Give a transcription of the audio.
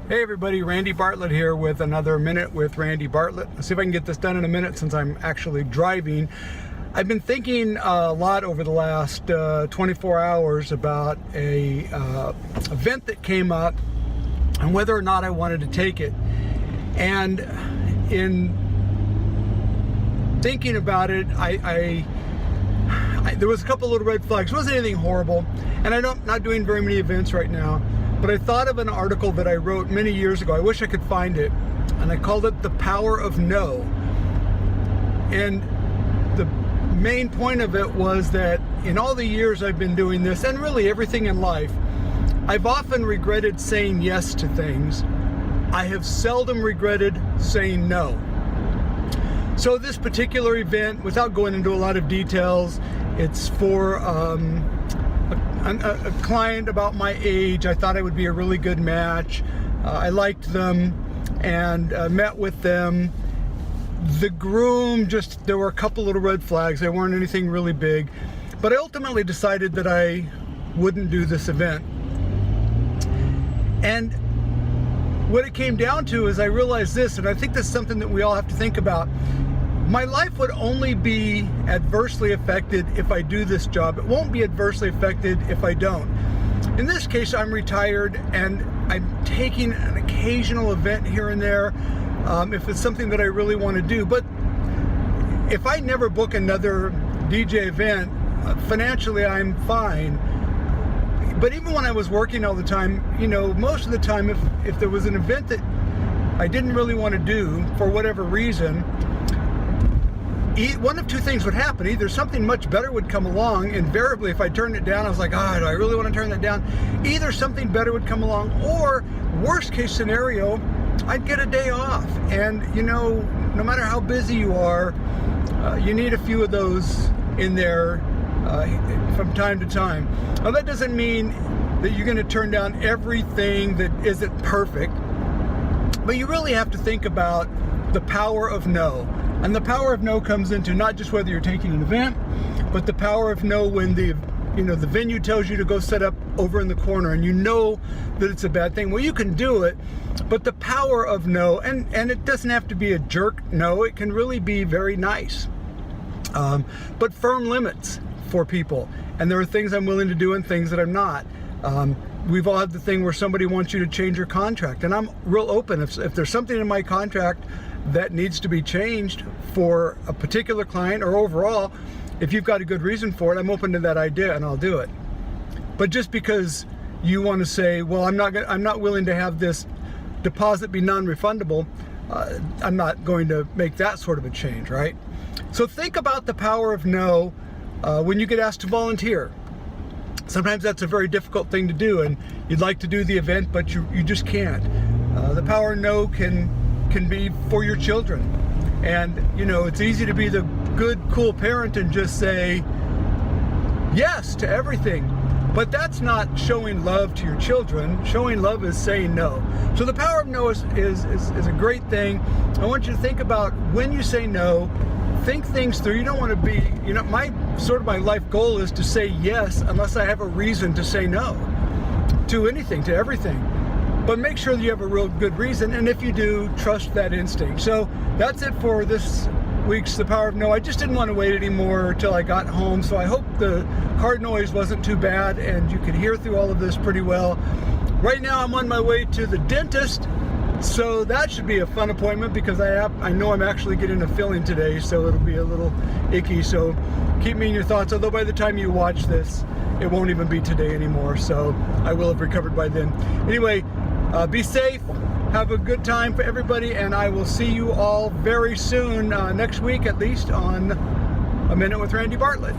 Hey everybody, Randy Bartlett here with another Minute with Randy Bartlett. Let's see if I can get this done in a minute since I'm actually driving. I've been thinking a lot over the last 24 hours about a event that came up and whether or not I wanted to take it. And in thinking about it, there was a couple little red flags. It wasn't anything horrible, and I'm not doing very many events right now. But I thought of an article that I wrote many years ago. I wish I could find it. And I called it The Power of No. And the main point of it was that in all the years I've been doing this, and really everything in life, I've often regretted saying yes to things. I have seldom regretted saying no. So this particular event, without going into a lot of details, it's for a client about my age. I thought I would be a really good match. I liked them and met with them. The groom, there were a couple little red flags. They weren't anything really big. But I ultimately decided that I wouldn't do this event. And what it came down to is I realized this, and I think that's something that we all have to think about. My life would only be adversely affected if I do this job. It won't be adversely affected if I don't. In this case, I'm retired and I'm taking an occasional event here and there if it's something that I really want to do. But if I never book another DJ event, financially I'm fine. But even when I was working all the time, you know, most of the time if there was an event that I didn't really want to do for whatever reason, one of two things would happen. Either something much better would come along. Invariably, if I turned it down, I was like, oh, do I really want to turn that down? Either something better would come along, or worst case scenario, I'd get a day off. And you know, no matter how busy you are, you need a few of those in there from time to time. Now that doesn't mean that you're going to turn down everything that isn't perfect, but you really have to think about the power of no. And the power of no comes into not just whether you're taking an event, but the power of no when the venue tells you to go set up over in the corner and you know that it's a bad thing. Well, you can do it, but the power of no, and it doesn't have to be a jerk no, it can really be very nice. But firm limits for people. And there are things I'm willing to do and things that I'm not. We've all had the thing where somebody wants you to change your contract, and I'm real open. If there's something in my contract that needs to be changed for a particular client or overall, if you've got a good reason for it, I'm open to that idea and I'll do it. But just because you want to say, well, I'm not willing to have this deposit be non-refundable, I'm not going to make that sort of a change, right? So think about the power of no when you get asked to volunteer. Sometimes that's a very difficult thing to do, and you'd like to do the event, but you just can't. The power of no can be for your children. And you know, it's easy to be the good, cool parent and just say yes to everything. But that's not showing love to your children. Showing love is saying no. So the power of no is a great thing. I want you to think about when you say no, think things through. You don't want to be, you know, my life goal is to say yes unless I have a reason to say no to anything, to everything. But make sure that you have a real good reason, and if you do, trust that instinct. So that's it for this week's The Power of No. I just didn't want to wait anymore till I got home, so I hope the car noise wasn't too bad and you could hear through all of this pretty well. Right now I'm on my way to the dentist, so that should be a fun appointment because I know I'm actually getting a filling today, so it'll be a little icky. So keep me in your thoughts, although by the time you watch this, it won't even be today anymore, so I will have recovered by then. Anyway, be safe, have a good time for everybody, and I will see you all very soon, next week at least, on A Minute with Randy Bartlett.